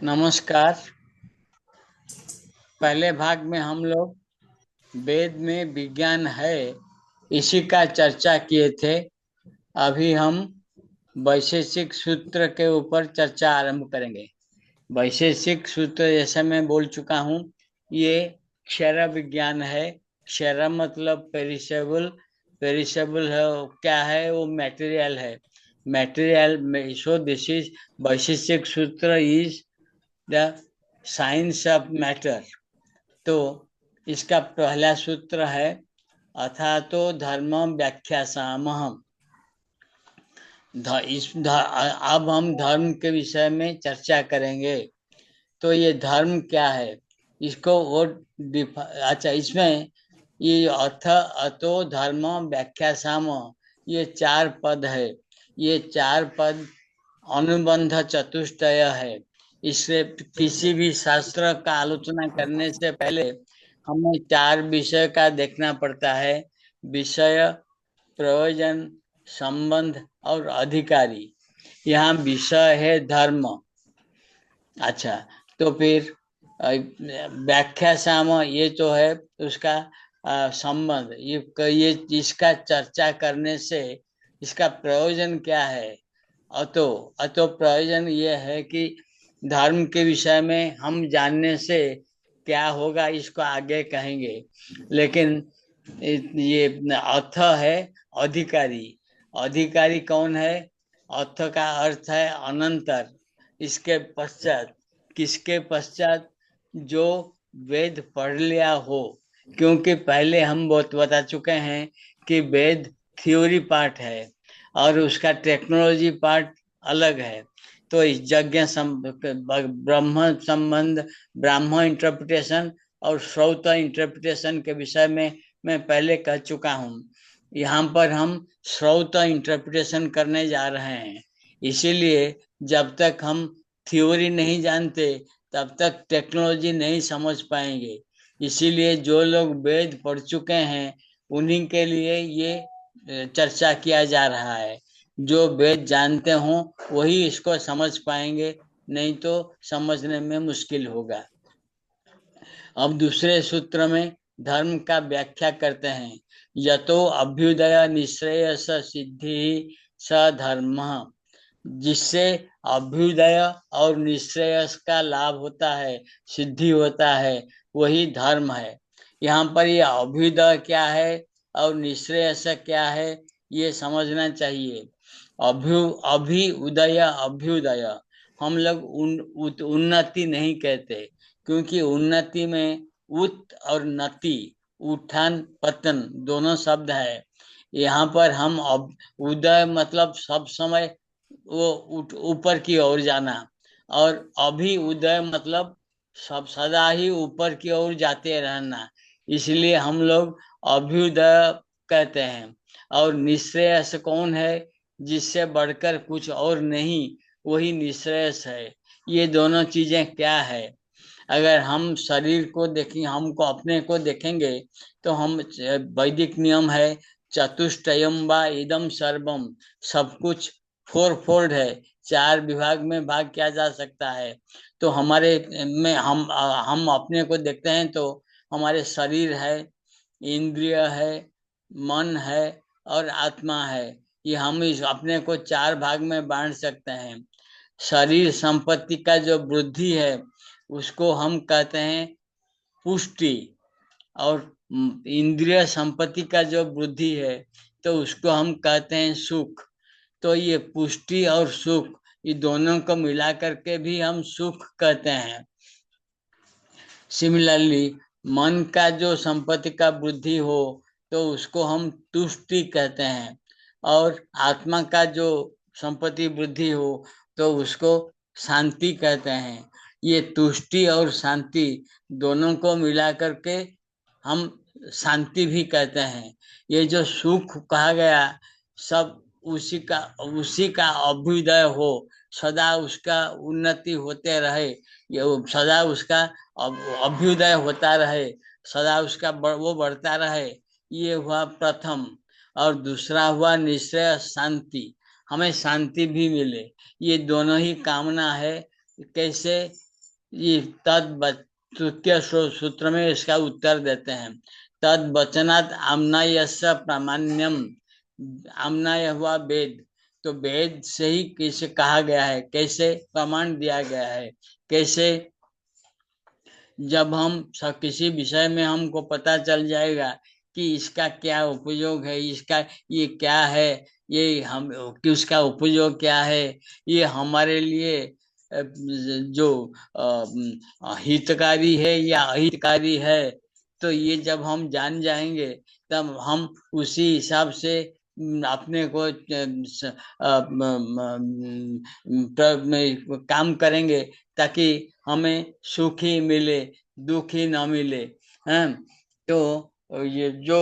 नमस्कार। पहले भाग में हम लोग वेद में विज्ञान है इसी का चर्चा किए थे। अभी हम वैशेषिक सूत्र के ऊपर चर्चा आरंभ करेंगे। वैशेषिक सूत्र जैसे मैं बोल चुका हूँ, ये क्षर विज्ञान है। क्षर मतलब पेरिसेबल। पेरिसेबल है क्या है? वो मटेरियल है। मटेरियल में सो दिस इज वैशेषिक सूत्र is the science of matter. तो इसका पहला सूत्र है अथा तो धर्म व्याख्या सामहम। अब हम धर्म के विषय में चर्चा करेंगे। तो ये धर्म क्या है, इसको वो अच्छा, इसमें ये अथ अतो धर्म व्याख्या साम, ये चार पद है। ये चार पद अनुबंध चतुष्टय है। इससे किसी भी शास्त्र का आलोचना करने से पहले हमें चार विषय का देखना पड़ता है। विषय, प्रयोजन, संबंध और अधिकारी। यहाँ विषय है धर्म। अच्छा, तो फिर व्याख्या साम, ये जो है उसका संबंध, ये इसका चर्चा करने से इसका प्रयोजन क्या है? अतो अतो प्रयोजन ये है कि धर्म के विषय में हम जानने से क्या होगा, इसको आगे कहेंगे। लेकिन ये अर्थ है अधिकारी। अधिकारी कौन है? अर्थ का अर्थ है अनंतर। इसके पश्चात, किसके पश्चात? जो वेद पढ़ लिया हो। क्योंकि पहले हम बहुत बता चुके हैं कि वेद थ्योरी पार्ट है और उसका टेक्नोलॉजी पार्ट अलग है। तो इस ब्रह्म संबंध, ब्राह्मण इंटरप्रिटेशन और श्रौत इंटरप्रिटेशन के विषय में मैं पहले कह चुका हूँ। यहाँ पर हम श्रौत इंटरप्रिटेशन करने जा रहे हैं। इसीलिए जब तक हम थ्योरी नहीं जानते तब तक टेक्नोलॉजी नहीं समझ पाएंगे। इसीलिए जो लोग वेद पढ़ चुके हैं उन्हीं के लिए ये चर्चा किया जा रहा है। जो वेद जानते हों वही इसको समझ पाएंगे, नहीं तो समझने में मुश्किल होगा। अब दूसरे सूत्र में धर्म का व्याख्या करते हैं। यतो अभ्युदय निश्रेयस सिद्धि स धर्म। जिससे अभ्युदय और निश्रेयस का लाभ होता है, सिद्धि होता है, वही धर्म है। यहाँ पर ये अभ्युदय क्या है और निश्रेयस क्या है, ये समझना चाहिए। अभि उदय, अभ्युदय, हम लोग उन्नति नहीं कहते, क्योंकि उन्नति में उत और नति, उत्थान पतन दोनों शब्द है। यहाँ पर हम उदय मतलब सब समय वो ऊपर की ओर जाना, और अभी उदय मतलब सब सदा ही ऊपर की ओर जाते रहना। इसलिए हम लोग अभ्युदय कहते हैं। और निश्रेयस कौन है? जिससे बढ़कर कुछ और नहीं, वही निश्रेयस है। ये दोनों चीजें क्या है? अगर हम शरीर को देखें, हमको अपने को देखेंगे, तो हम वैदिक नियम है चतुष्टयम व इदम सर्वम। सब कुछ फोर फोल्ड है, चार विभाग में भाग किया जा सकता है। तो हमारे में हम अपने को देखते हैं तो हमारे शरीर है, इंद्रिय है, मन है और आत्मा है। ये हम इस अपने को चार भाग में बांट सकते हैं। शरीर संपत्ति का जो वृद्धि है उसको हम कहते हैं पुष्टि, और इंद्रिय संपत्ति का जो वृद्धि है तो उसको हम कहते हैं सुख। तो ये पुष्टि और सुख, ये दोनों को मिला करके भी हम सुख कहते हैं। सिमिलरली मन का जो संपत्ति का वृद्धि हो तो उसको हम तुष्टि कहते हैं, और आत्मा का जो संपत्ति वृद्धि हो तो उसको शांति कहते हैं। ये तुष्टि और शांति दोनों को मिला करके हम शांति भी कहते हैं। ये जो सुख कहा गया, सब उसी का अभ्युदय हो, सदा उसका उन्नति होते रहे, ये सदा उसका अभ्युदय होता रहे, सदा उसका वो बढ़ता रहे। ये हुआ प्रथम। और दूसरा हुआ निश्चय शांति, हमें शांति भी मिले। ये दोनों ही कामना है। कैसे? ये तृतीय सूत्र में इसका उत्तर देते हैं। तद वचनात् आम्नायस्य प्रामाण्यम, आम्नाय हुआ वेद, तो वेद से ही किसे कहा गया है, कैसे प्रमाण दिया गया है, कैसे, जब हम किसी विषय में हमको पता चल जाएगा कि इसका क्या उपयोग है, इसका ये क्या है, ये हम कि उसका उपयोग क्या है, ये हमारे लिए जो हितकारी है या अहितकारी है, तो ये जब हम जान जाएंगे तब हम उसी हिसाब से अपने को काम करेंगे, ताकि हमें सुख ही मिले, दुख ही न मिले। हैं, तो ये जो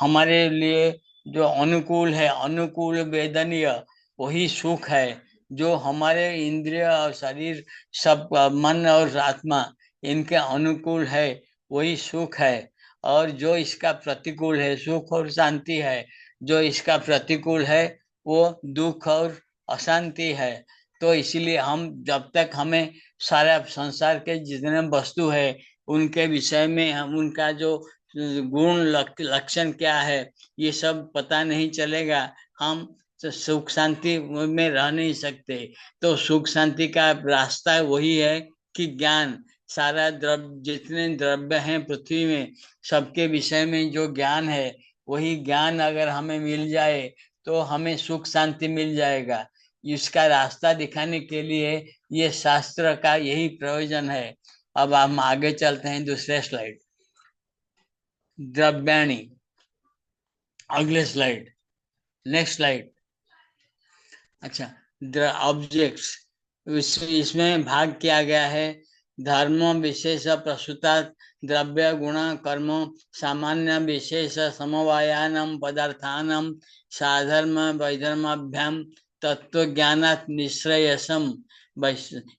हमारे लिए जो अनुकूल है, अनुकूल वेदनीय, वही सुख है। जो हमारे इंद्रिय और शरीर सब मन और आत्मा इनके अनुकूल है, वही सुख है। और जो इसका प्रतिकूल है, सुख और शांति है, जो इसका प्रतिकूल है वो दुख और अशांति है। तो इसीलिए हम जब तक हमें सारा संसार के जितने वस्तु है उनके विषय में हम उनका जो गुण लक्षण क्या है ये सब पता नहीं चलेगा, हम तो सुख शांति में रह नहीं सकते। तो सुख शांति का रास्ता वही है कि ज्ञान, सारा द्रव्य, जितने द्रव्य हैं पृथ्वी में, सबके विषय में जो ज्ञान है, वही ज्ञान अगर हमें मिल जाए तो हमें सुख शांति मिल जाएगा। इसका रास्ता दिखाने के लिए ये शास्त्र का यही प्रयोजन है। अब हम आगे चलते हैं दूसरे स्लाइड, द्रव्याणी, अगले स्लाइड, नेक्स्ट स्लाइड। अच्छा, ऑब्जेक्ट्स, इसमें भाग किया गया है। धर्म विशेष प्रसूता द्रव्य गुण कर्म सामान्य विशेष समवायानम पदार्थानम साधर्म वैधर्माभ्याम तत्व ज्ञानात् निश्रेयसम।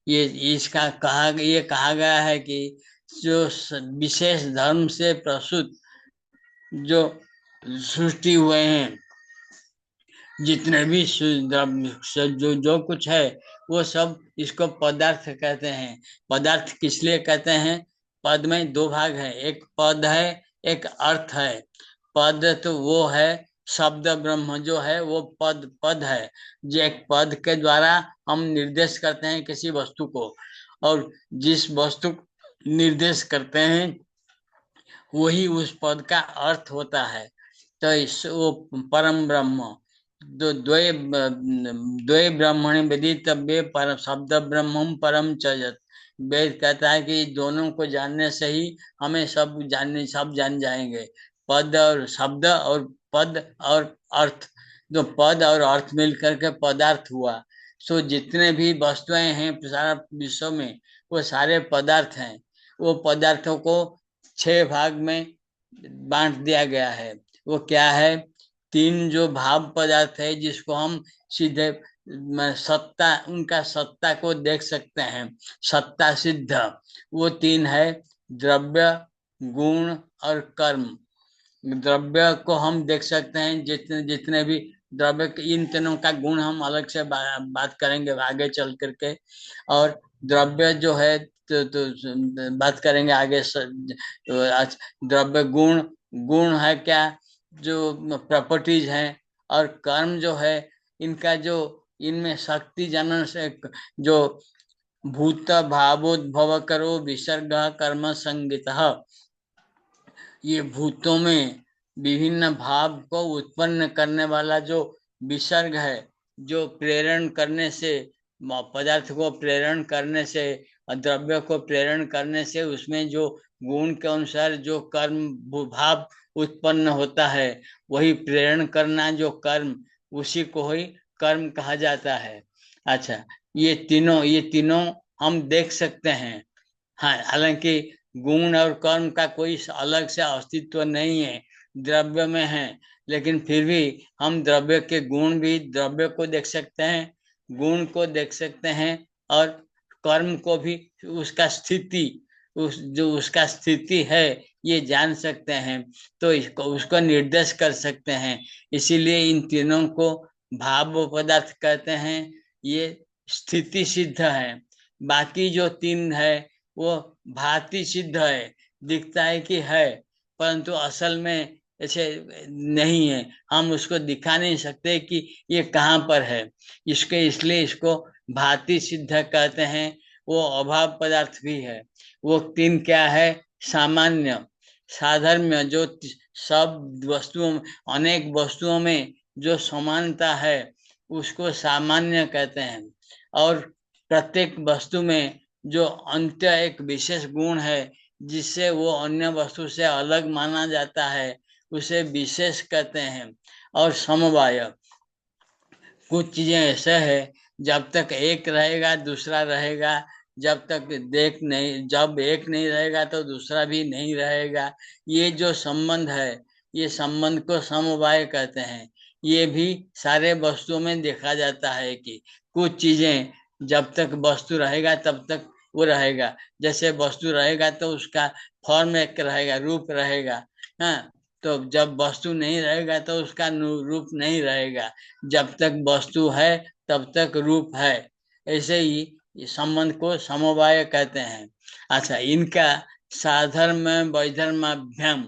ये इसका ये कहा गया है कि जो विशेष धर्म से प्रसूत जो सृष्टि हुए हैं, जितने भी जो कुछ है वो सब इसको पदार्थ कहते हैं। पदार्थ किस लिए कहते हैं? पद में दो भाग है, एक पद है, एक अर्थ है। पद तो वो है शब्द ब्रह्म जो है वो पद पद है, जो एक पद के द्वारा हम निर्देश करते हैं किसी वस्तु को, और जिस वस्तु निर्देश करते हैं वही उस पद का अर्थ होता है। तो इस वो परम ब्रह्म, द्वय द्वय ब्रह्मणि विदितव्ये परम शब्द ब्रह्मम परम च यत्। वेद कहता है कि दोनों को जानने से ही हमें सब जान जाएंगे। पद और शब्द और पद और अर्थ, जो पद और अर्थ मिलकर के पदार्थ हुआ। सो जितने भी वस्तुएं हैं सारा विश्व में वो सारे पदार्थ हैं। वो पदार्थों को 6 भाग में बांट दिया गया है। वो क्या है? 3 जो भाव पदार्थ है जिसको हम सीधे सत्ता, उनका सत्ता को देख सकते हैं, सत्ता सिद्ध, वो 3 है, द्रव्य, गुण और कर्म। द्रव्य को हम देख सकते हैं, जितने जितने भी द्रव्य, इन तीनों का गुण हम अलग से बात करेंगे आगे चल करके। और द्रव्य जो है तो बात करेंगे आगे। द्रव्य गुण, गुण है क्या, जो प्रॉपर्टीज हैं। और कर्म जो है, इनका जो इनमें शक्ति जनन से जो भूत भावोद्भव करो विसर्ग कर्म संगित, ये भूतों में विभिन्न भाव को उत्पन्न करने वाला जो विसर्ग है, जो प्रेरण करने से, पदार्थ को प्रेरण करने से, द्रव्य को प्रेरण करने से उसमें जो गुण के अनुसार जो कर्म भाव उत्पन्न होता है, वही प्रेरण करना जो कर्म, उसी को ही कर्म कहा जाता है। अच्छा, ये तीनों हम देख सकते हैं। हाँ, हालांकि गुण और कर्म का कोई अलग से अस्तित्व नहीं है, द्रव्य में है, लेकिन फिर भी हम द्रव्य के गुण भी, द्रव्य को देख सकते हैं, गुण को देख सकते हैं, और कर्म को भी, उसका स्थिति, जो उसका स्थिति है ये जान सकते हैं, तो इसको उसको निर्देश कर सकते हैं। इसीलिए इन तीनों को भाव पदार्थ कहते हैं। ये स्थिति सिद्ध है, बाकी जो तीन है वो भांति सिद्ध है, दिखता है कि है, परंतु असल में ऐसे नहीं है। हम उसको दिखा नहीं सकते कि ये कहाँ पर है। इसलिए इसको भांति सिद्ध कहते हैं। वो अभाव पदार्थ भी है। वो तीन क्या है? सामान्य, साधर्म्य, जो सब वस्तुओं, अनेक वस्तुओं में जो समानता है उसको सामान्य कहते हैं। और प्रत्येक वस्तु में जो अंत्य एक विशेष गुण है जिससे वो अन्य वस्तु से अलग माना जाता है उसे विशेष कहते हैं। और समवाय, कुछ चीजें ऐसे है जब तक एक रहेगा दूसरा रहेगा, जब एक नहीं रहेगा तो दूसरा भी नहीं रहेगा। ये जो संबंध है, ये संबंध को समवाय कहते हैं। ये भी सारे वस्तुओं में देखा जाता है कि कुछ चीजें जब तक वस्तु रहेगा तब तक वो रहेगा। जैसे वस्तु रहेगा तो उसका फॉर्म एक रहेगा, रूप रहेगा। हाँ, तो जब वस्तु नहीं रहेगा तो उसका रूप नहीं रहेगा। जब तक वस्तु है तब तक रूप है। ऐसे ही इस संबंध को समवाय कहते हैं। अच्छा, इनका साधर्म वैधर्माभ्याम,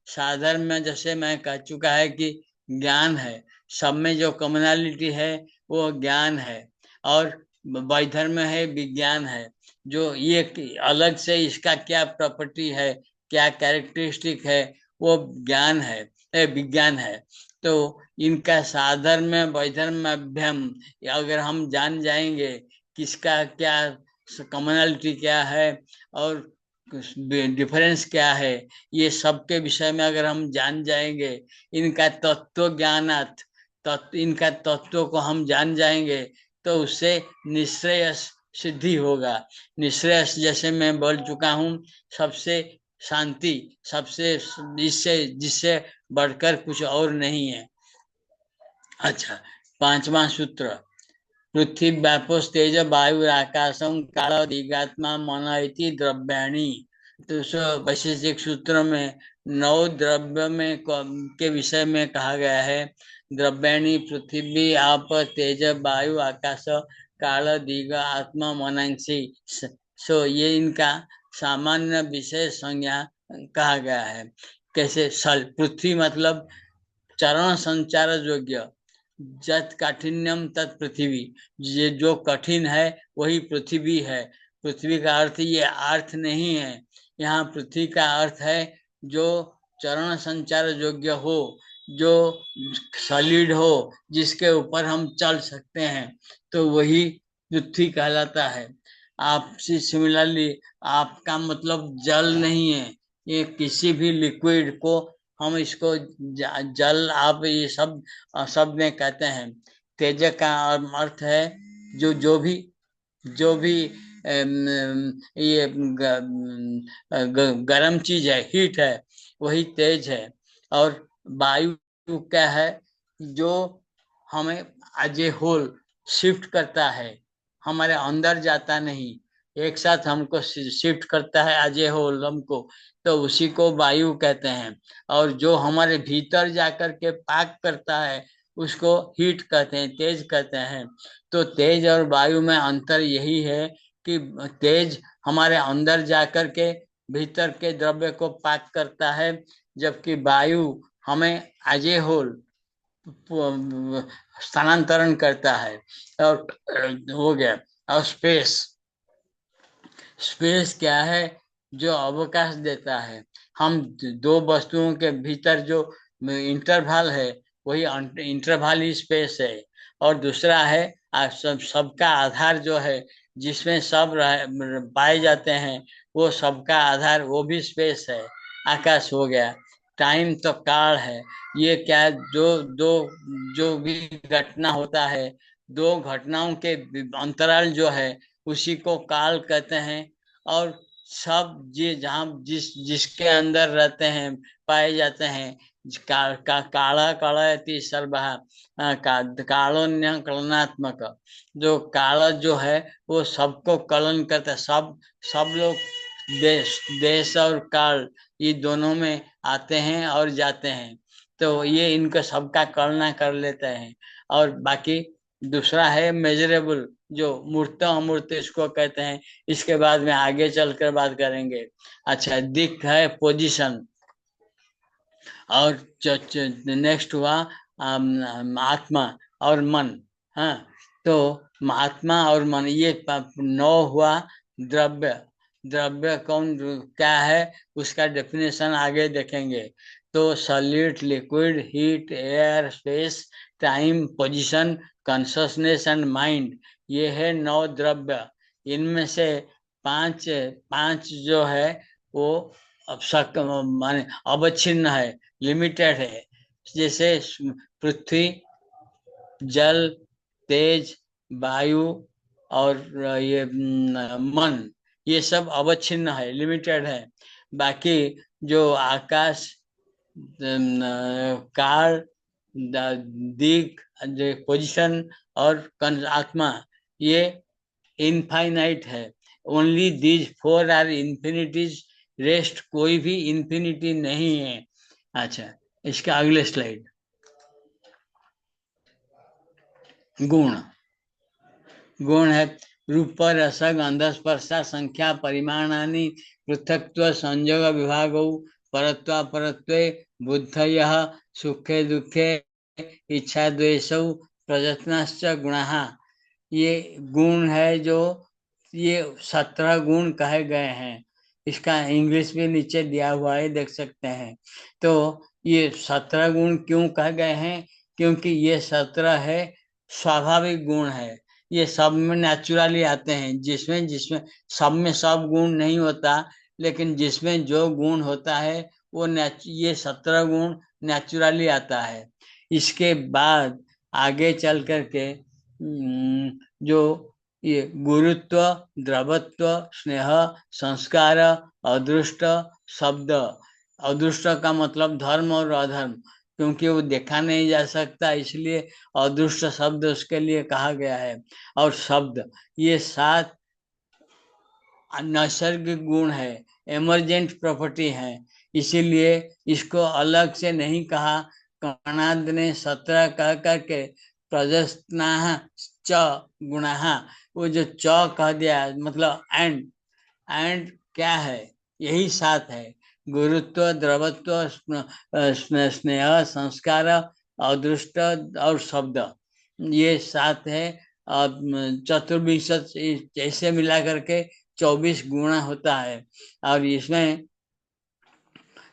साधर्म जैसे मैं कह चुका है कि ज्ञान है, सब में जो कॉमनैलिटी है वो ज्ञान है। और वैधर्म है, विज्ञान है। जो ये अलग से इसका क्या प्रॉपर्टी है, क्या कैरेक्टरिस्टिक है, वो ज्ञान है, विज्ञान है। तो इनका साधर्म वैधर्माभ्याम, अगर हम जान जाएंगे किसका क्या कॉमनैलिटी क्या है और डिफरेंस क्या है, ये सब के विषय में अगर हम जान जाएंगे, इनका तत्व ज्ञानात्, इनका तत्व को हम जान जाएंगे तो उससे निश्रेयस सिद्धि होगा। निश्रेयस जैसे मैं बोल चुका हूँ, सबसे शांति, सबसे इससे जिससे बढ़कर कुछ और नहीं है। अच्छा, पांचवा सूत्र, पृथ्वी व्यापोस तेज वायु आकाशम काल दिगात्मा मन इति द्रव्याणि। तो वैशेषिक सूत्र में 9 द्रव्य में के विषय में कहा गया है। द्रव्याणि पृथ्वी आप तेज वायु आकाश काल दिग आत्मा मनसी। सो ये इनका सामान्य विषय संज्ञा कहा गया है। कैसे? पृथ्वी मतलब चरण संचार योग्य, जत काठिन्यम तत् पृथ्वी, ये जो कठिन है वही पृथ्वी है। पृथ्वी का अर्थ ये अर्थ नहीं है। यहाँ पृथ्वी का अर्थ है जो चरण संचार योग्य हो, जो सॉलिड हो, जिसके ऊपर हम चल सकते हैं, तो वही पृथ्वी कहलाता है। आपसे सिमिलरली, आपका मतलब जल नहीं है। ये किसी भी लिक्विड को हम इसको जल, आप ये सब शब्द में कहते हैं। तेज का अर्थ है जो भी ये गरम चीज है, हीट है, वही तेज है। और वायु क्या है? जो हमें एज ए होल शिफ्ट करता है, हमारे अंदर जाता नहीं, एक साथ हमको शिफ्ट करता है एज ए होल हमको, तो उसी को वायु कहते हैं। और जो हमारे भीतर जाकर के पाक करता है उसको हीट कहते हैं, तेज कहते हैं। तो तेज और वायु में अंतर यही है कि तेज हमारे अंदर जाकर के भीतर के द्रव्य को पाक करता है, जबकि वायु हमें एज ए होल स्थानांतरण करता है। और हो गया। और स्पेस, स्पेस क्या है? जो अवकाश देता है। हम दो वस्तुओं के भीतर जो इंटरवल है वही इंटरवल ही स्पेस है। और दूसरा है सबका आधार जो है, जिसमें सब पाए जाते हैं, वो सबका आधार वो भी स्पेस है, आकाश हो गया। टाइम तो काल है। ये क्या, जो भी घटना होता है, दो घटनाओं के अंतराल जो है उसी को काल कहते हैं। और सब जहाँ जिसके अंदर रहते हैं, पाए जाते हैं, काला कलयति सर्वः, कालोन्य कलनात्मक, जो काला जो है वो सबको कलन करता है। सब लोग देश और काल, ये दोनों में आते हैं और जाते हैं, तो ये इनका सबका कलना कर लेते हैं। और बाकी दूसरा है मेजरेबल, जो मूर्त अमूर्त इसको कहते हैं। इसके बाद में आगे चलकर बात करेंगे। अच्छा, दिक है पोजीशन। और नेक्स्ट हुआ आत्मा और मन। हाँ, तो आत्मा और मन, ये नौ हुआ। द्रव्य, द्रव्य कौन क्या है उसका डेफिनेशन आगे देखेंगे। तो solid, liquid, heat, air, space, time, position, consciousness and mind, ये है नौ द्रव्य। इनमें से पांच पांच जो है वो अब माने अवच्छिन्न है, लिमिटेड है। जैसे पृथ्वी, जल, तेज, वायु और ये मन, ये सब अवच्छिन्न है, लिमिटेड है। बाकी जो आकाश, काल, दिक, पोजिशन और आत्मा, ये इनफाइनाइट है। Only these four are infinities, rest कोई भी इन्फिनिटी नहीं है। अच्छा, इसका अगले स्लाइड। गुण, गुण है रूप, रस, गंध, स्पर्श, संख्या, परिमाणानि, पृथक्त्व, संयोग, विभागौ, परत्वा परत्वे, बुद्धयः, सुखे दुखे, इच्छा द्वेषौ, प्रयत्नश्च गुणाः। ये गुण है जो ये 17 गुण कहे गए हैं। इसका इंग्लिश भी नीचे दिया हुआ है, देख सकते हैं। तो ये 17 गुण क्यों कहे गए हैं? क्योंकि ये 17 है स्वाभाविक गुण है। ये सब में नेचुरली आते हैं। जिसमें जिसमें सब में सब गुण नहीं होता, लेकिन जिसमें जो गुण होता है वो ये 17 गुण नेचुरली आता है। इसके बाद आगे चल करके जो ये गुरुत्व, द्रवत्व, स्नेह, संस्कार, अदृष्ट शब्द। अदृष्ट का मतलब धर्म और अधर्म, क्योंकि वो देखा नहीं जा सकता, इसलिए अदृष्ट शब्द उसके लिए कहा गया है। और शब्द, ये 7 नैसर्गिक गुण है, एमरजेंट प्रॉपर्टी है। इसीलिए इसको अलग से नहीं कहा। कणाद ने 17 कह करके प्रजस्ना च गुणा, वो जो च कह दिया मतलब एंड क्या है? यही 7 है। गुरुत्व, द्रवत्व, स्नेह, संस्कार, अदृष्ट और शब्द, ये 7 है। चतुर्विंशत ऐसे मिला करके 24 गुणा होता है। और इसमें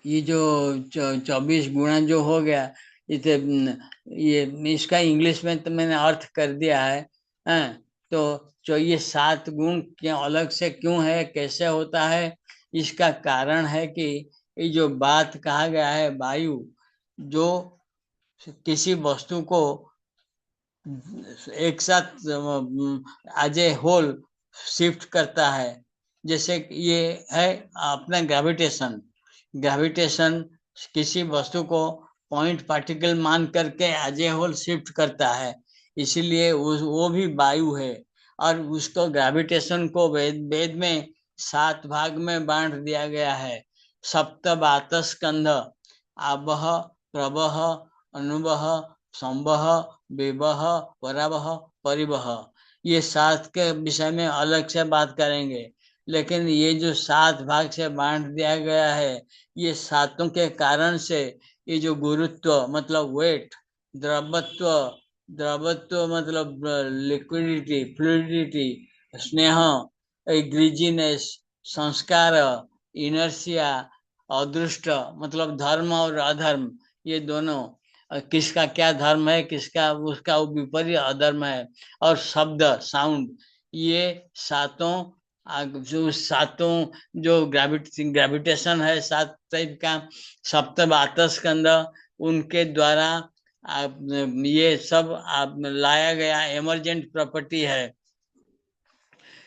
ये जो 24 गुणा जो हो गया, इसे ये इसका इंग्लिश में तो मैंने अर्थ कर दिया है। तो जो ये 7 गुण क्यों अलग से क्यों है, कैसे होता है, इसका कारण है कि ये जो बात कहा गया है, वायु जो किसी वस्तु को एक साथ एज ए होल शिफ्ट करता है। जैसे ये है अपना ग्रेविटेशन। ग्रेविटेशन किसी वस्तु को पॉइंट पार्टिकल मान करके एज ए होल शिफ्ट करता है, इसीलिए वो भी वायु है। और उसको ग्रेविटेशन को वेद में 7 भाग में बांट दिया गया है। सप्तवात स्कंध, आवह, प्रवह, अनुवह, संवह, विवह, परावह, परिवह, ये 7 के विषय में अलग से बात करेंगे। लेकिन ये जो 7 भाग से बांट दिया गया है, ये 7 के कारण से ये जो गुरुत्व मतलब वेट, द्रवत्व, द्रवत्व मतलब लिक्विडिटी, फ्लूइडिटी, स्नेह, ग्रीजीनेस, संस्कार, इनर्शिया, अदृष्ट मतलब धर्म और अधर्म, ये दोनों, किसका क्या धर्म है, किसका उसका विपरीत अधर्म है। और शब्द, साउंड, ये सातों जो ग्रेविटेशन है 7 टाइप का, सप्तवात स्कंद, उनके द्वारा ये सब लाया गया एमरजेंट प्रॉपर्टी है।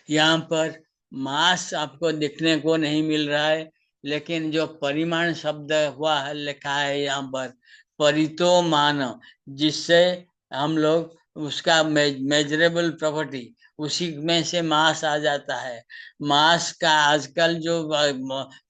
यहाँ पर मास आपको देखने को नहीं मिल रहा है, लेकिन जो परिमाण शब्द हुआ है, लिखा है यहाँ पर परितो मान, जिससे हम लोग उसका मेजरेबल प्रॉपर्टी, उसी में से मास आ जाता है। मास का आजकल जो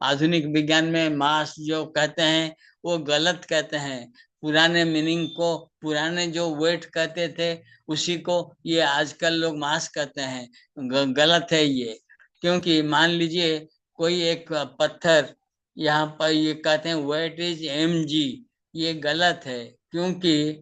आधुनिक विज्ञान में मास जो कहते हैं वो गलत कहते हैं। पुराने मीनिंग को, पुराने जो वेट कहते थे उसी को ये आजकल लोग मास कहते हैं। गलत है ये। क्योंकि मान लीजिए कोई एक पत्थर, यहाँ पर ये कहते हैं वेट इज mg, ये गलत है। क्योंकि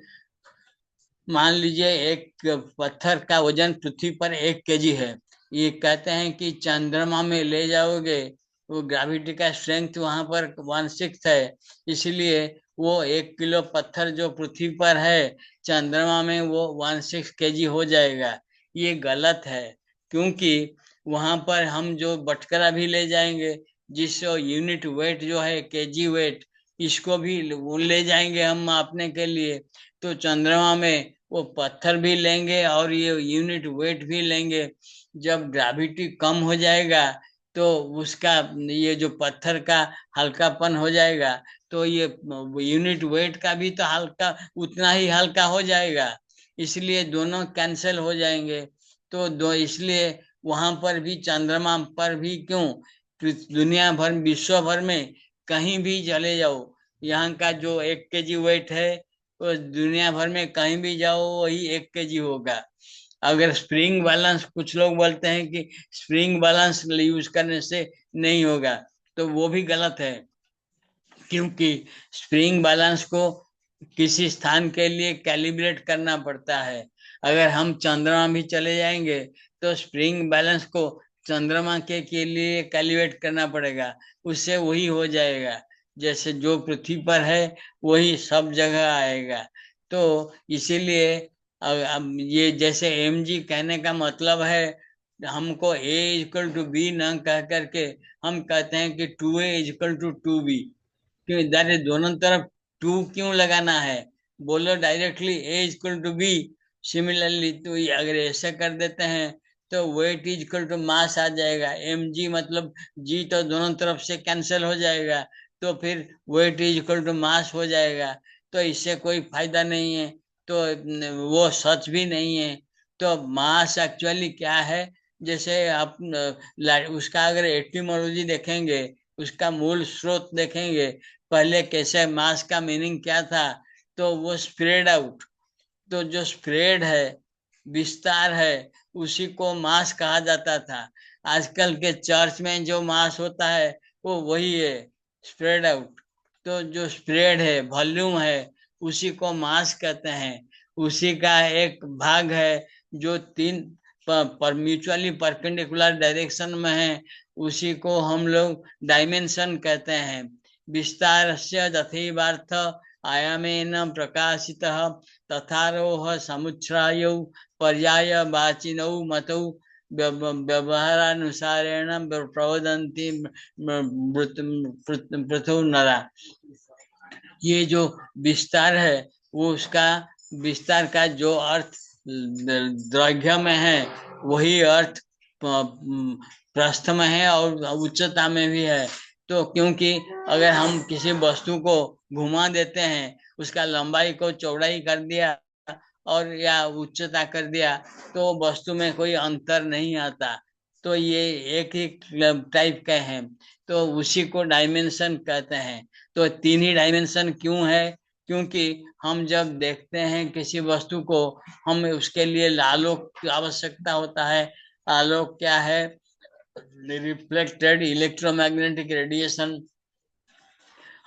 मान लीजिए एक पत्थर का वजन पृथ्वी पर 1 kg है, ये कहते हैं कि चंद्रमा में ले जाओगे, वो ग्रेविटी का स्ट्रेंथ वहां पर 1/6 है, इसलिए वो 1 किलो पत्थर जो पृथ्वी पर है चंद्रमा में वो 1/6 kg हो जाएगा। ये गलत है। क्योंकि वहां पर हम जो बटकरा भी ले जाएंगे, जिस यूनिट वेट जो है kg वेट, इसको भी ले जाएंगे हम मापने के लिए, तो चंद्रमा में वो पत्थर भी लेंगे और ये यूनिट वेट भी लेंगे। जब ग्रेविटी कम हो जाएगा तो उसका, ये जो पत्थर का हल्कापन हो जाएगा, तो ये यूनिट वेट का भी तो हल्का, उतना ही हल्का हो जाएगा, इसलिए दोनों कैंसिल हो जाएंगे। तो इसलिए वहां पर भी, चंद्रमा पर भी क्यों, दुनिया भर, विश्व भर में कहीं भी चले जाओ, यहाँ का जो 1 kg वेट है तो दुनिया भर में कहीं भी जाओ वही 1 kg होगा। अगर स्प्रिंग बैलेंस, कुछ लोग बोलते हैं कि स्प्रिंग बैलेंस यूज करने से नहीं होगा, तो वो भी गलत है। क्योंकि स्प्रिंग बैलेंस को किसी स्थान के लिए कैलिब्रेट करना पड़ता है। अगर हम चंद्रमा भी चले जाएंगे तो स्प्रिंग बैलेंस को चंद्रमा के लिए कैलिब्रेट करना पड़ेगा, उससे वही हो जाएगा। जैसे जो पृथ्वी पर है वही सब जगह आएगा। तो इसीलिए अब ये जैसे mg कहने का मतलब है, हमको a = b न कह करके हम कहते हैं कि 2a = 2b। क्यों इधर दोनों तरफ टू क्यों लगाना है? बोलो डायरेक्टली a = b। सिमिलरली तो अगर ऐसे कर देते हैं तो वेट = मास आ जाएगा, mg मतलब g तो दोनों तरफ से कैंसिल हो जाएगा, तो फिर वेट = मास हो जाएगा। तो इससे कोई फायदा नहीं है, तो वो सच भी नहीं है। तो मास एक्चुअली क्या है? जैसे आप उसका अगर एटिमोलॉजी देखेंगे, उसका मूल स्रोत देखेंगे, पहले कैसे मास का मीनिंग क्या था, तो वो स्प्रेड आउट, तो जो स्प्रेड है, विस्तार है, उसी को मास कहा जाता था। आजकल के चर्च में जो मास होता है वो वही है, स्प्रेड आउट। तो जो स्प्रेड है, वॉल्यूम है, उसी को मास कहते हैं। उसी का एक भाग है जो तीन पर म्यूचुअली परपेंडिकुलर डायरेक्शन में है, उसी को हम लोग डायमेंशन कहते हैं। विस्तारस्य तथैवार्थ आयामेन प्रकाशितः तथारोह समुच्छ्रायौ पर्यायवाचिनौ मतौ व्यवहारानुसारेण प्रवदन्ति पृथु नरा। ये जो विस्तार है, वो उसका विस्तार का जो अर्थ दैर्घ्य में है वही अर्थ प्रस्थ में है और उच्चता में भी है। तो क्योंकि अगर हम किसी वस्तु को घुमा देते हैं, उसका लंबाई को चौड़ाई कर दिया और या उच्चता कर दिया, तो वस्तु में कोई अंतर नहीं आता। तो ये एक ही टाइप का है, तो उसी को डायमेंशन कहते हैं। तो 3 ही डायमेंशन क्यों है? क्योंकि हम जब देखते हैं किसी वस्तु को, हम उसके लिए आलोक की आवश्यकता होता है। आलोक क्या है? Reflected electromagnetic radiation.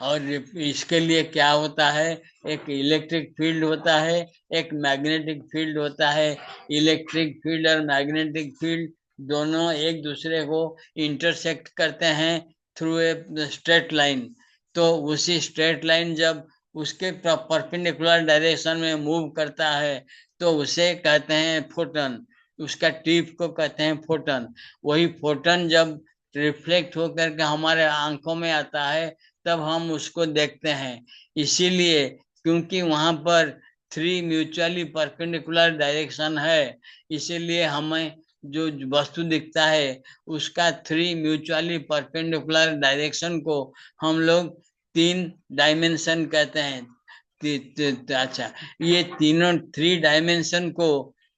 और इसके लिए क्या होता है? एक इलेक्ट्रिक फील्ड होता है, एक मैग्नेटिक फील्ड होता है। इलेक्ट्रिक फील्ड और मैग्नेटिक फील्ड दोनों एक दूसरे को इंटरसेक्ट करते हैं थ्रू ए स्ट्रेट लाइन। तो उसी स्ट्रेट लाइन जब उसके परपेंडिकुलर डायरेक्शन में मूव करता है तो उसे कहते हैं फोटन। उसका टिप को कहते हैं फोटन। वही फोटन जब रिफ्लेक्ट होकर के हमारे आंखों में आता है तब हम उसको देखते हैं। इसीलिए क्योंकि वहां पर 3 म्यूचुअली परपेंडिकुलर डायरेक्शन है, इसीलिए हमें जो वस्तु दिखता है उसका 3 म्यूचुअली परपेंडिकुलर डायरेक्शन को हम लोग 3 डायमेंशन कहते हैं। अच्छा, ये तीनों 3 डायमेंशन को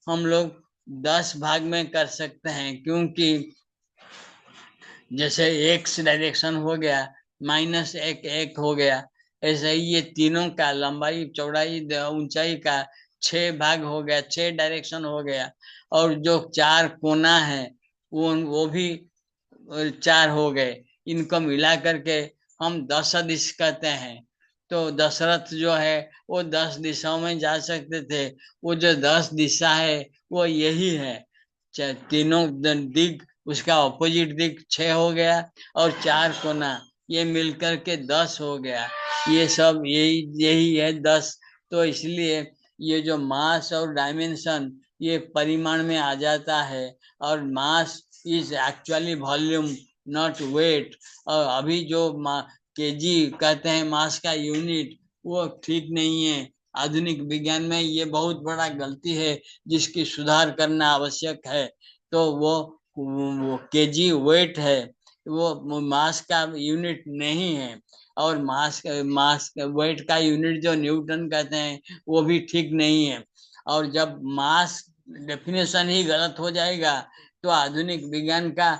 हम लोग 10 भाग में कर सकते हैं। क्योंकि जैसे एक्स डायरेक्शन हो गया, -1 1 हो गया, ऐसे ही ये तीनों का लंबाई चौड़ाई ऊंचाई का 6 भाग हो गया, 6 डायरेक्शन हो गया। और जो 4 कोना है वो भी 4 हो गए। इनको मिला करके हम 10 दिश कहते हैं। तो दशरथ जो है वो 10 दिशाओं में जा सकते थे। वो जो 10 दिशा है वो यही है। तीनों दिग, उसका ऑपोजिट दिग 6 हो गया, और 4 कोना ये मिलकर के 10 हो गया। ये सब यही यही है 10। तो इसलिए ये जो मास और डायमेंशन ये परिमाण में आ जाता है। और mass is actually volume, not weight. और अभी जो केजी कहते हैं मास का यूनिट, वो ठीक नहीं है। आधुनिक विज्ञान में ये बहुत बड़ा गलती है जिसकी सुधार करना आवश्यक है। तो वो केजी वेट है, वो मास का यूनिट नहीं है। और मास वेट का यूनिट जो न्यूटन कहते हैं वो भी ठीक नहीं है। और जब मास डेफिनेशन ही गलत हो जाएगा तो आधुनिक विज्ञान का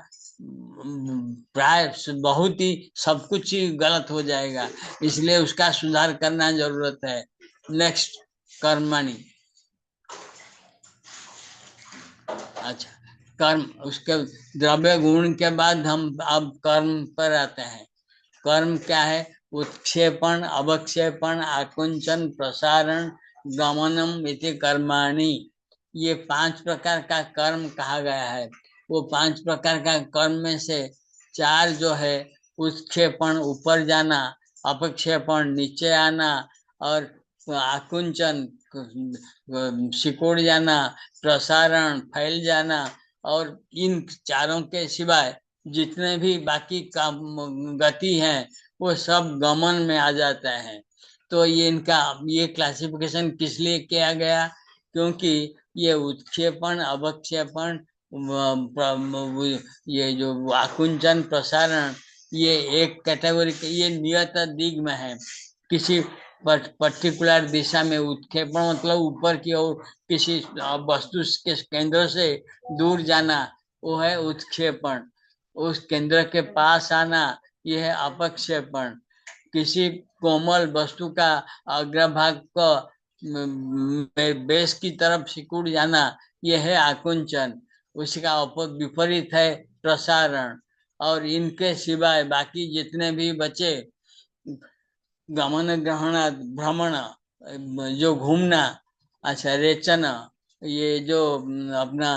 प्राय बहुत ही सब कुछ ही गलत हो जाएगा। इसलिए उसका सुधार करना जरूरत है। नेक्स्ट, कर्मणि। अच्छा, कर्म, उसके द्रव्य गुण के बाद हम अब कर्म पर आते हैं। कर्म क्या है? उत्क्षेपण, अवक्षेपण, आकुंचन, प्रसारण, गमनम इति कर्माणि। ये 5 प्रकार का कर्म कहा गया है। वो 5 प्रकार का कर्म में से 4 जो है, उत्क्षेपण ऊपर जाना, अपक्षेपण नीचे आना, और आकुंचन सिकुड़ जाना, प्रसारण फैल जाना, और इन चारों के सिवाय जितने भी बाकी का गति है वो सब गमन में आ जाता है। तो ये क्लासिफिकेशन किस लिए किया गया? क्योंकि ये उत्क्षेपण, अवक्षेपण, ये जो आकुंचन, प्रसारण, ये एक कैटेगरी के, ये नियत दिग में है। किसी पर्टिकुलर दिशा में उत्क्षेपण मतलब ऊपर की ओर किसी वस्तु के केंद्र से दूर जाना, वो है उत्क्षेपण। उस केंद्र के पास आना, यह है अपक्षेपण। किसी कोमल वस्तु का अग्रभाग को बेस की तरफ सिकुड़ जाना, यह है आकुंचन। उसका विपरीत है प्रसारण। और इनके सिवाय बाकी जितने भी बचे, गमन, ग्रहण, भ्रमण, जो घूमना, अच्छा रेचन, ये जो अपना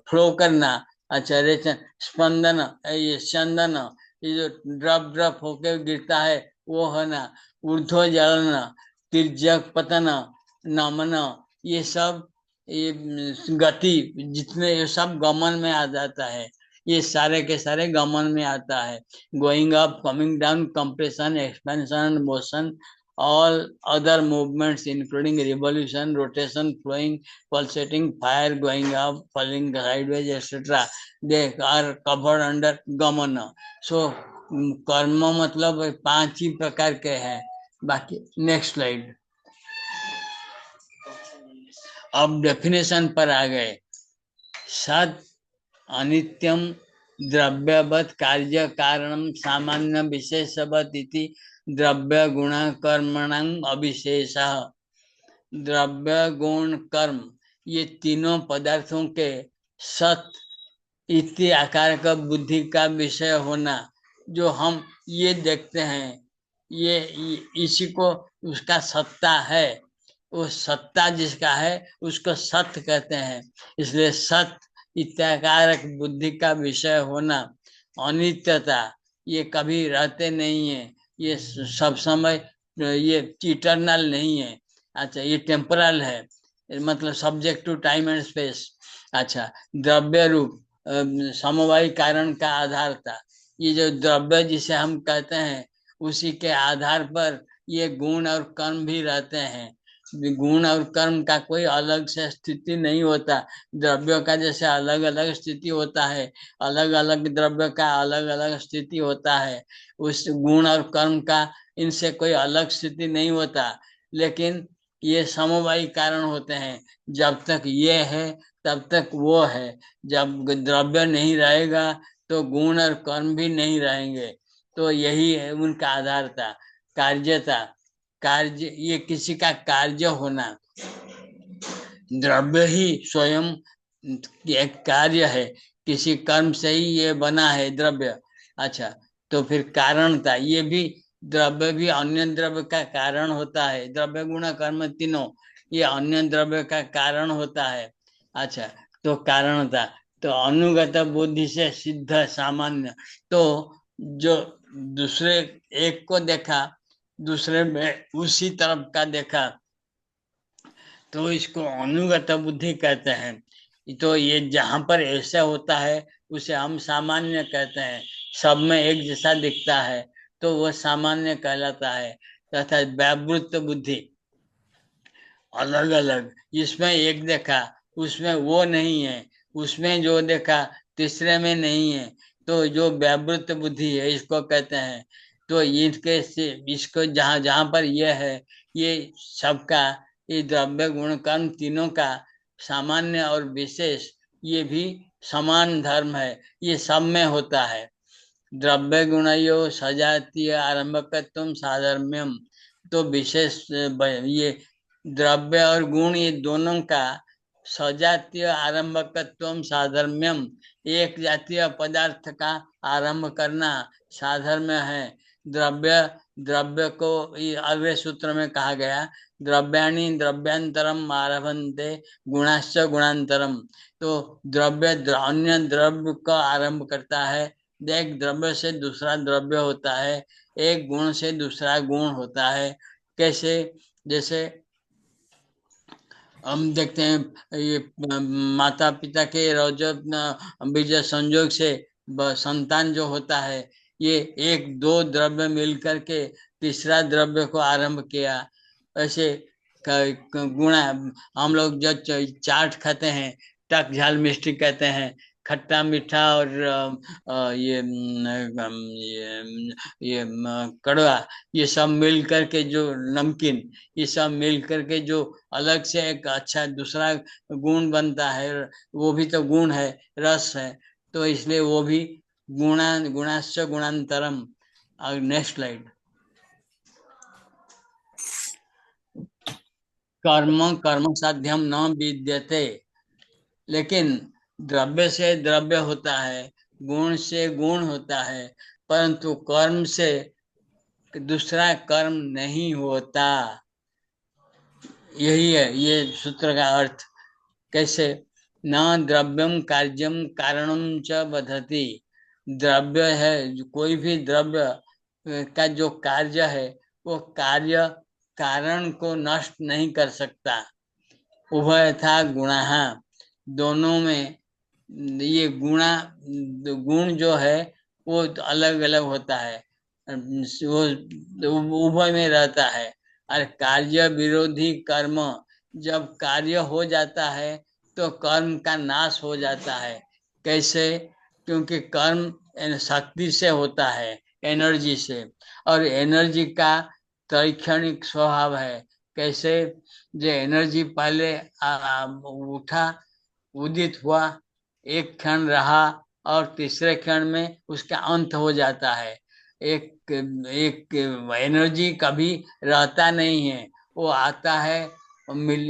फ्लो करना, अच्छा रेचन, स्पंदन, ये स्यंदन, ये जो ड्रप ड्रप होके गिरता है वो है ना, ऊर्ध्व जलन, तिर्यक पतन, नमन, ये सब, ये गति, जितने ये सब गमन में आ जाता है। ये सारे के सारे गमन में आता है। Going up, coming down, compression, expansion, motion, all other movements including revolution, rotation, flowing, pulsating, fire, going up, falling sideways, etc. they are covered under gamana. So कर्म मतलब 5 ही प्रकार के हैं। बाकी नेक्स्ट स्लाइड। अब डेफिनेशन पर आ गए। सत अनित्यम, द्रव्यवत कार्य कारणम, सामान्य विशेषवत इति द्रव्य गुण कर्मणां अविशेष। द्रव्य गुण कर्म, ये तीनों पदार्थों के सत इति आकार का बुद्धि का विषय होना, जो हम ये देखते हैं, ये इसी को उसका सत्ता है। वो सत्ता जिसका है उसको सत्य कहते हैं। इसलिए सत्य इत्याकारक बुद्धि का विषय होना। अनित्यता, ये कभी रहते नहीं है, ये सब समय, ये इटर्नल नहीं है। अच्छा, ये टेम्परल है, मतलब subject to time and space. अच्छा, द्रव्य रूप, समवायी कारण का आधार था। ये जो द्रव्य जिसे हम कहते हैं, उसी के आधार पर ये गुण और कर्म भी रहते हैं। गुण और कर्म का कोई अलग से स्थिति नहीं होता। द्रव्यों का जैसे अलग अलग स्थिति होता है, अलग अलग द्रव्य का अलग अलग स्थिति होता है, उस गुण और कर्म का इनसे कोई अलग स्थिति नहीं होता। लेकिन ये समवायी कारण होते हैं। जब तक ये है तब तक वो है। जब द्रव्य नहीं रहेगा तो गुण और कर्म भी नहीं रहेंगे। तो यही है उनका आधार था। कार्यता, कार्य, ये किसी का कार्य होना। द्रव्य ही स्वयं एक कार्य है, किसी कर्म से ही ये बना है द्रव्य। अच्छा, तो फिर कारणता, ये भी द्रव्य भी अन्य द्रव्य का कारण होता है। द्रव्य गुण कर्म तीनों ये अन्य द्रव्य का कारण होता है। अच्छा, तो कारणता, तो अनुगत बुद्धि से सिद्ध सामान्य, तो जो दूसरे एक को देखा, दूसरे में उसी तरफ का देखा, तो इसको अनुगत बुद्धि कहते हैं। तो ये जहां पर ऐसा होता है उसे हम सामान्य कहते हैं। सब में एक जैसा दिखता है तो वह सामान्य कहलाता है। तथा व्यावृत्त बुद्धि, अलग अलग, इसमें एक देखा उसमें वो नहीं है, उसमें जो देखा तीसरे में नहीं है, तो जो व्यावृत्त बुद्धि है इसको कहते हैं। तो इसके से इसको जहां जहां पर यह है, ये सबका, ये द्रव्य गुण कर्म तीनों का सामान्य और विशेष, ये भी समान धर्म है, ये सब में होता है। द्रव्य गुणयो सजातीय आरंभकत्व साधर्म्यम, तो विशेष ये द्रव्य और गुण ये दोनों का सजातीय आरंभकत्व साधर्म्यम, एक जातीय पदार्थ का आरंभ करना साधर्म्य है। द्रव्य, द्रव्य को अगले सूत्र में कहा गया, द्रव्याणि द्रव्यांतरम आरभन्ते गुणाश्च गुणांतरम, तो द्रव्य अन्य द्रव्य का आरंभ करता है। एक द्रव्य से दूसरा द्रव्य होता है, एक गुण से दूसरा गुण होता है। कैसे? जैसे हम देखते हैं ये माता पिता के रौजो बीज संयोग से संतान जो होता है, ये एक दो द्रव्य मिलकर के तीसरा द्रव्य को आरंभ किया। ऐसे गुणा, हम लोग जो चाट खाते हैं, टक झाल मिष्टी कहते हैं, खट्टा मीठा और ये कड़वा, ये सब मिल करके जो नमकीन, ये सब मिल करके जो अलग से एक अच्छा दूसरा गुण बनता है, वो भी तो गुण है, रस है, तो इसलिए वो भी गुणाश्च गुणांतरम। Next slide. कर्म कर्म साध्यम न विद्यते, लेकिन द्रव्य से द्रव्य होता है, गुण से गुण होता है, परंतु कर्म से दूसरा कर्म नहीं होता। यही है ये सूत्र का अर्थ। कैसे? न द्रव्यम कार्यम कारणम च बधती, द्रव्य है, कोई भी द्रव्य का जो कार्य है, वो कार्य कारण को नष्ट नहीं कर सकता। उभय था गुणा, दोनों में ये गुणा, गुण जो है वो अलग अलग होता है, वो उभय में रहता है। और कार्य विरोधी कर्म, जब कार्य हो जाता है तो कर्म का नाश हो जाता है। कैसे? क्योंकि कर्म शक्ति से होता है, एनर्जी से, और एनर्जी का तैक्षणिक स्वभाव है। कैसे? जो एनर्जी पहले उठा, उदित हुआ, एक क्षण रहा, और तीसरे क्षण में उसका अंत हो जाता है। एक एक एनर्जी कभी रहता नहीं है, वो आता है, मिल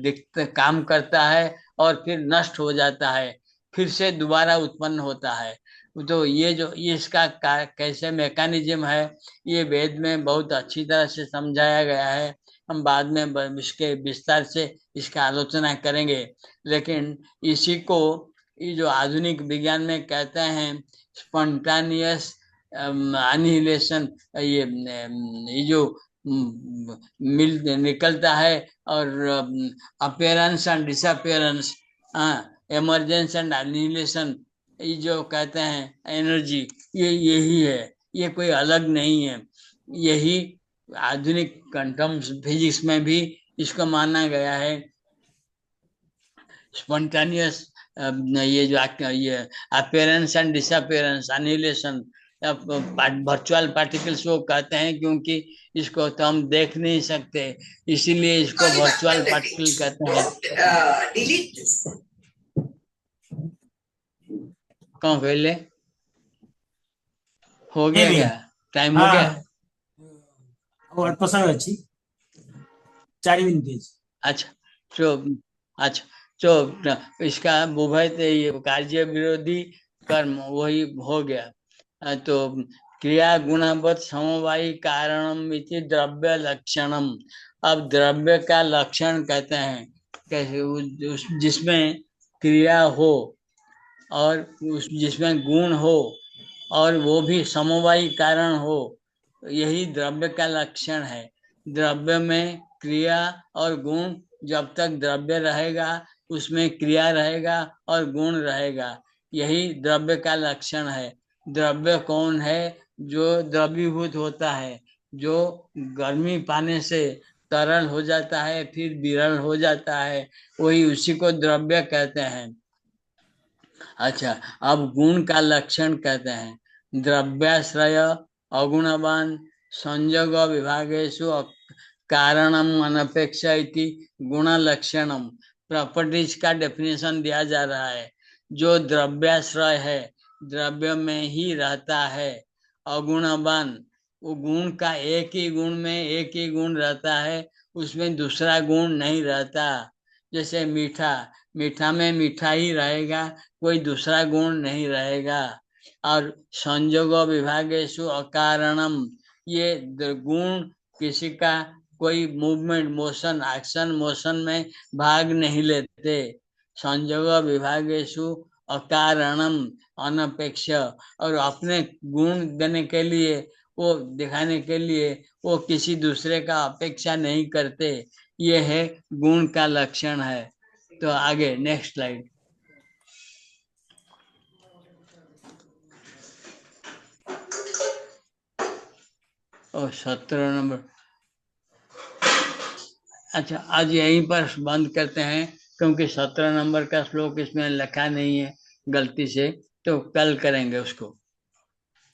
दिखता, काम करता है, और फिर नष्ट हो जाता है, फिर से दोबारा उत्पन्न होता है। तो ये जो ये इसका कैसे मैकेनिज्म है, ये वेद में बहुत अच्छी तरह से समझाया गया है। हम बाद में इसके विस्तार से इसका आलोचना करेंगे। लेकिन इसी को ये जो आधुनिक विज्ञान में कहते हैं स्पॉन्टानियस एनिहिलेशन, ये जो मिल निकलता है, और appearance and disappearance, emergence and annihilation, ये जो कहते हैं एनर्जी, ये यही है, ये कोई अलग नहीं है। यही आधुनिक क्वांटम फिजिक्स में भी इसको माना गया है। स्पॉन्टानियस, ये जो ये appearance and disappearance, annihilation, virtual particles वो कहते हैं, क्योंकि इसको तो हम देख नहीं सकते, इसीलिए इसको वर्चुअल पार्टिकल कहते हैं। कौन पहले हो गया? क्या टाइम हो गया? ଅଳ୍ପ ସମୟ ଅଛି, 4 ମିନିट ଅଛି। अच्छा तो अच्छा तो इसका उभय ये कार्य विरोधी कर्म वही हो गया। तो क्रिया गुणवत् समवायी कारणम इति द्रव्य लक्षणम। अब द्रव्य का लक्षण कहते हैं कैसे जिसमें क्रिया हो और उस जिसमें गुण हो और वो भी समवायी कारण हो, यही द्रव्य का लक्षण है। द्रव्य में क्रिया और गुण, जब तक द्रव्य रहेगा उसमें क्रिया रहेगा और गुण रहेगा, यही द्रव्य का लक्षण है। द्रव्य कौन है? जो द्रवीभूत होता है, जो गर्मी पाने से तरल हो जाता है फिर विरल हो जाता है, वही उसी को द्रव्य कहते हैं। अच्छा, अब गुण का लक्षण कहते हैं द्रव्याश्रय अगुणवान संयोग विभागेषु कारणम अनपेक्षा इति गुण लक्षणम। प्रॉपर्टीज का डेफिनेशन दिया जा रहा है। जो द्रव्याश्रय है, द्रव्य में ही रहता है, अगुणवान, वो गुण का एक ही गुण में एक ही गुण रहता है, उसमें दूसरा गुण नहीं रहता। जैसे मीठा, मीठा में मीठा ही रहेगा, कोई दूसरा गुण नहीं रहेगा। और संयोग विभागेषु अकारणम, ये गुण किसी का कोई मूवमेंट, मोशन, एक्शन मोशन में भाग नहीं लेते। संयोग विभागेषु अकारणम अनपेक्ष, और अपने गुण देने के लिए, वो दिखाने के लिए वो किसी दूसरे का अपेक्षा नहीं करते। ये है गुण का लक्षण है। तो आगे नेक्स्ट स्लाइड। और 17 नंबर। अच्छा, आज यहीं पर बंद करते हैं, क्योंकि 17 नंबर का श्लोक इसमें लिखा नहीं है गलती से, तो कल करेंगे उसको।